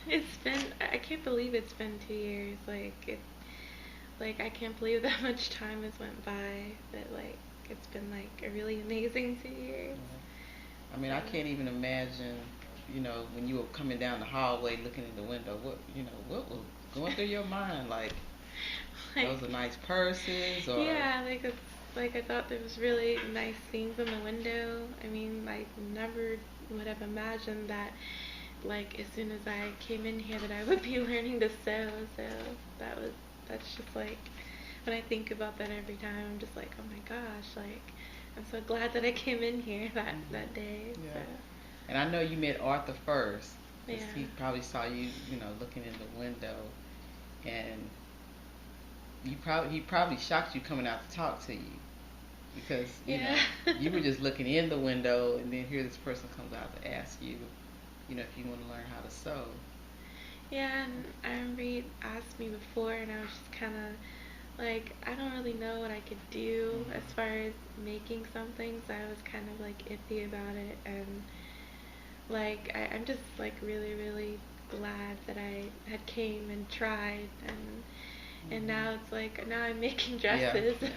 It's been, I can't believe it's been 2 years. Like I can't believe that much time has went by. But like, it's been like a really amazing 2 years. I mean, So, I can't even imagine, when you were coming down the hallway looking in the window, what was going through your mind? Like, like, those are nice purses, or. yeah, like it's like I thought there was really nice things in the window. I mean, I never would have imagined that like as soon as I came in here that I would be learning to sew. So that was that's just like when I think about that every time, I'm just like, oh my gosh, like I'm so glad that I came in here that day. Yeah. So And I know you met Arthur first, because yeah, he probably saw you, looking in the window, and he probably shocked you coming out to talk to you, because yeah. you were just looking in the window, and then here this person comes out to ask you, if you want to learn how to sew. Yeah, and I remember you asked me before, and I was just kind of like, I don't really know what I could do as Hmm. far as making something, so I was kind of like iffy about it. And like, I'm just like really, really glad that I had came and tried, and Hmm. now it's like now I'm making Yeah, dresses. yeah.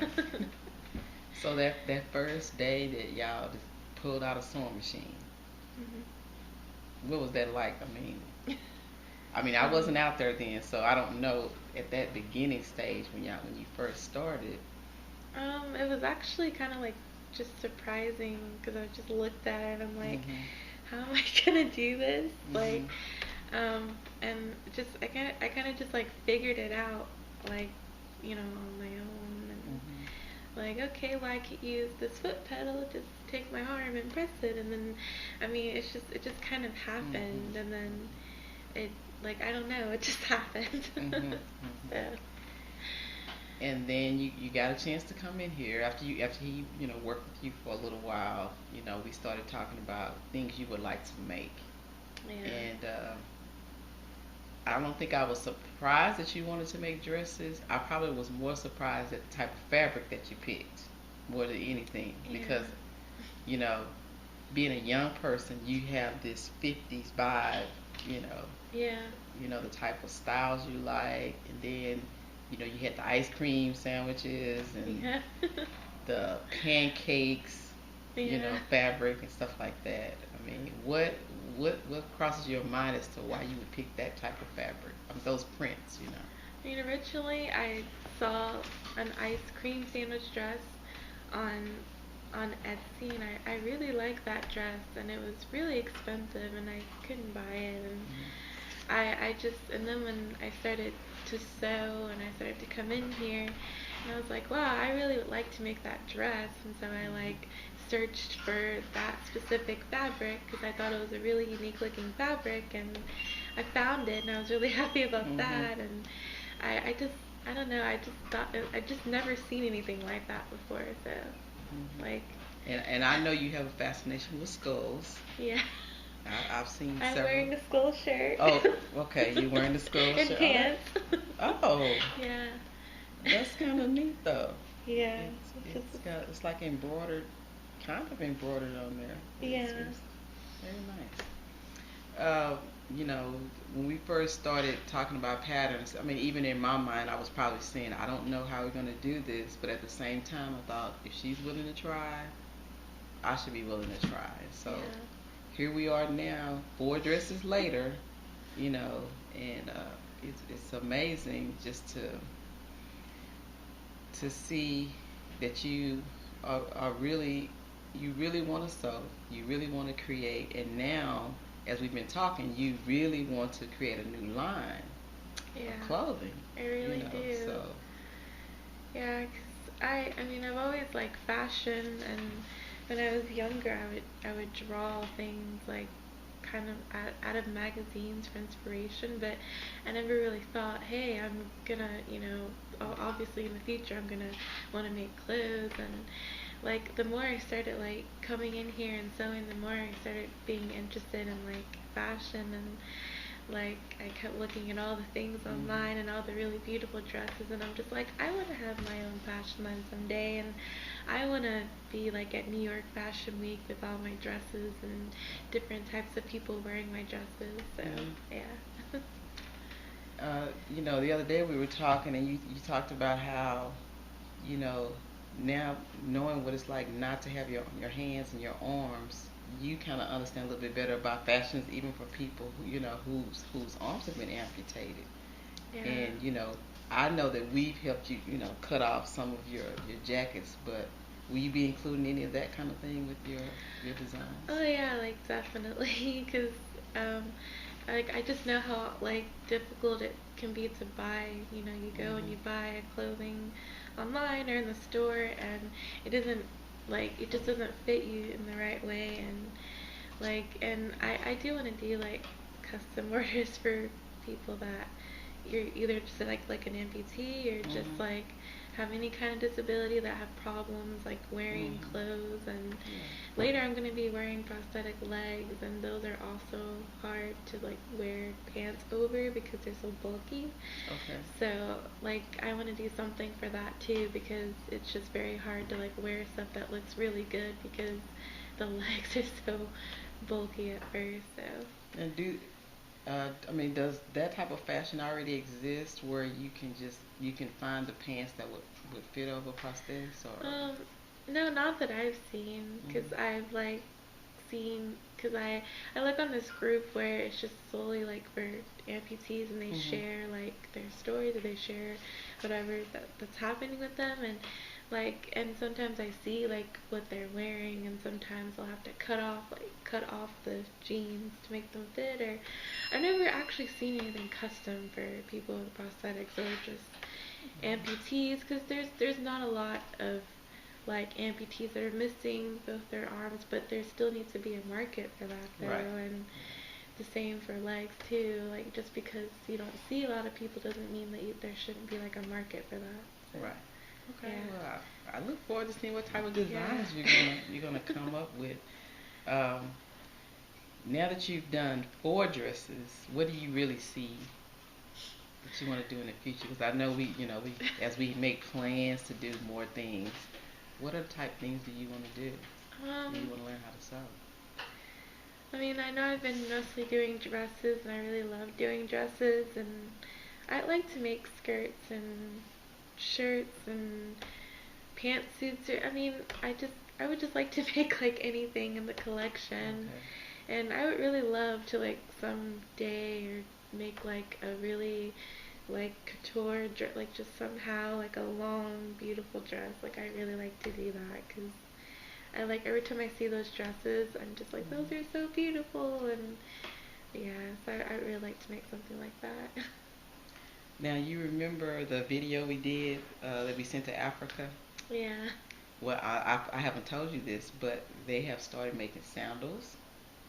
So that first day that y'all just pulled out a sewing machine, Mhm. what was that like? I mean, I um, wasn't out there then, so I don't know at that beginning stage when you first started. it was actually kind of like just surprising because I just looked at it and I'm like, Mhm. how am I gonna do this? Like, Mhm. and just I kind of just like figured it out, like, on my own, and Mhm. like, okay, well I could use this foot pedal, just take my arm and press it, and then, I mean, it just kind of Mhm. happened, and then it, like, I don't know, it just happened. Mhm. So, Mhm. And then you got a chance to come in here after he worked with you for a little while. We started talking about things you would like to make, yeah, and I don't think I was surprised that you wanted to make dresses. I probably was more surprised at the type of fabric that you picked more than anything, because yeah, you know being a young person, you have this 50s vibe, you know, yeah, the type of styles you like, and then, you had the ice cream sandwiches and yeah, the pancakes, yeah. fabric and stuff like that. I mean, what crosses your mind as to why you would pick that type of fabric? Those prints. I mean, originally I saw an ice cream sandwich dress on on Etsy, and I really liked that dress, and it was really expensive, and I couldn't buy it, and Hmm. I just, and then when I started to sew and I started to come in here, and I was like, wow, I really would like to make that dress, and so I like searched for that specific fabric because I thought it was a really unique looking fabric, and I found it, and I was really happy about Hmm. that, and I just, I don't know, I just thought, I just never seen anything like that before, so, Hmm. like, And I know you have a fascination with skulls. yeah. I've seen I'm several. wearing a skull shirt. Oh, okay. You wearing the skull And shirt? Oh, that. pants. Oh, Yeah. that's kind of neat though. Yeah. It's It's just, it's got it's like embroidered, kind of embroidered on there. yeah. It's very nice. You know, when we first started talking about patterns, I mean, even in my mind, I was probably saying, I don't know how we're gonna do this, but at the same time, I thought if she's willing to try, I should be willing to try. So Yeah. here we are now, 4 dresses later, and it's amazing just to see that are really, you really want to sew, you really want to create, and now as we've been talking, you really want to create a new line of Yeah. clothing, I really do. so. Yeah, 'cause I mean, I've always liked fashion, and when I was younger, I would draw things like kind of out of magazines for inspiration, but I never really thought, hey, I'm gonna, obviously in the future, I'm gonna want to make clothes, and like the more I started like coming in here and sewing, the more I started being interested in like fashion and like I kept looking at all the things online and all the really beautiful dresses, and I'm just like, I want to have my own fashion line someday, and I want to be like at New York Fashion Week with all my dresses and different types of people wearing my dresses. So yeah. The other day we were talking, and you talked about how, you know, now knowing what it's like not to have your hands and your arms, you kind of understand a little bit better about fashions, even for people whose arms have been amputated. Yeah. And I know that we've helped you, cut off some of your jackets, but will you be including any of that kind of thing with your designs? Oh yeah, like definitely, because um, like I just know how like difficult it can be to buy. You go and you buy a clothing online or in the store, and it just doesn't fit you in the right way, and I do want to do like custom orders for people that you're either just like an amputee or just like have any kind of disability that have problems like wearing clothes, and later I'm going to be wearing prosthetic legs, and those are also hard to like wear pants over because they're so bulky. Okay. So like I want to do something for that too, because it's just very hard to like wear stuff that looks really good because the legs are so bulky at first. So And does that type of fashion already exist where you can find the pants that would fit over prosthetics or? no, not that I've seen, because I've like seen, because I look on this group where it's just solely like for amputees, and they share like their stories, or they share whatever that's happening with them, and sometimes I see like what they're wearing, and sometimes I'll have to cut off the jeans to make them fit. Or I've never actually seen anything custom for people with prosthetics or just amputees, because there's not a lot of like amputees that are missing both their arms, but there still needs to be a market for that though. Right. And the same for legs too. Like just because you don't see a lot of people doesn't mean that there shouldn't be like a market for that. So, right. Okay. yeah. Well, I look forward to seeing what type of designs you're gonna come up with. Now that you've done 4 dresses, what do you really see that you want to do in the future? Because I know we as we make plans to do more things, what other type things do you want to do? Do you want to learn how to sew? I mean, I know I've been mostly doing dresses, and I really love doing dresses, and I like to make skirts and shirts and pantsuits. Or I mean, I would just like to make like anything in the collection. Okay. And I would really love to like someday or make like a really like couture like just somehow like a long beautiful dress. Like I really like to do that, because I like every time I see those dresses, I'm just like, those are so beautiful. And yeah, so I really like to make something like that. Now you remember the video we did that we sent to Africa? Yeah. Well, I haven't told you this, but they have started making sandals.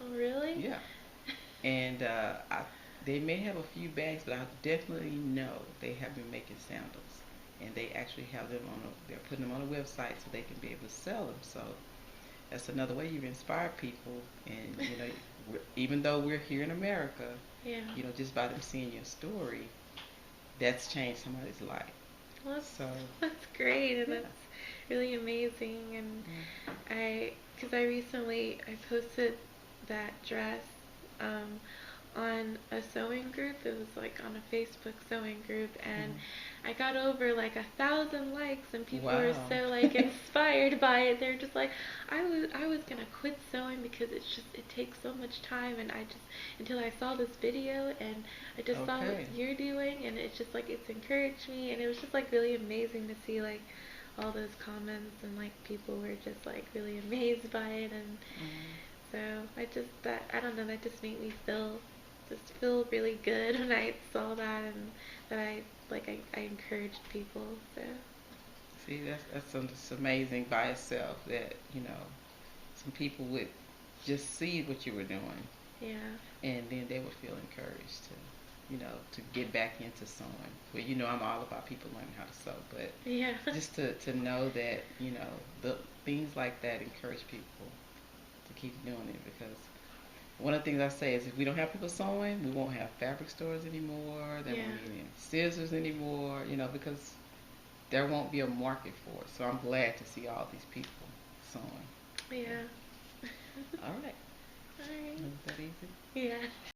Oh really? Yeah. And they may have a few bags, but I definitely know they have been making sandals, and they actually have them they're putting them on a website so they can be able to sell them. So that's another way you inspire people, and even though we're here in America, Yeah. just by them seeing your story, that's changed somebody's life. Well, So that's great, and yeah. that's really amazing. And because I recently I posted that dress um, on a sewing group. It was like on a Facebook sewing group, and I got over like 1,000 likes, and people were so like inspired by it. They're just like, I was gonna quit sewing because it takes so much time, and I just until I saw this video, and I just saw what you're doing, and it's just like it's encouraged me, and it was just like really amazing to see like all those comments, and like people were just like really amazed by it. And so I don't know, that just made me feel really good when I saw that, and that I encouraged people. So see, that's amazing by itself that some people would just see what you were doing, yeah, and then they would feel encouraged to get back into sewing. Well, I'm all about people learning how to sew, but yeah, just to know that the things like that encourage people to keep doing it, because one of the things I say is if we don't have people sewing, we won't have fabric stores anymore. There Yeah. won't be any scissors anymore, because there won't be a market for it. So I'm glad to see all these people sewing. Yeah. All right. Alright. Was that easy? Yeah.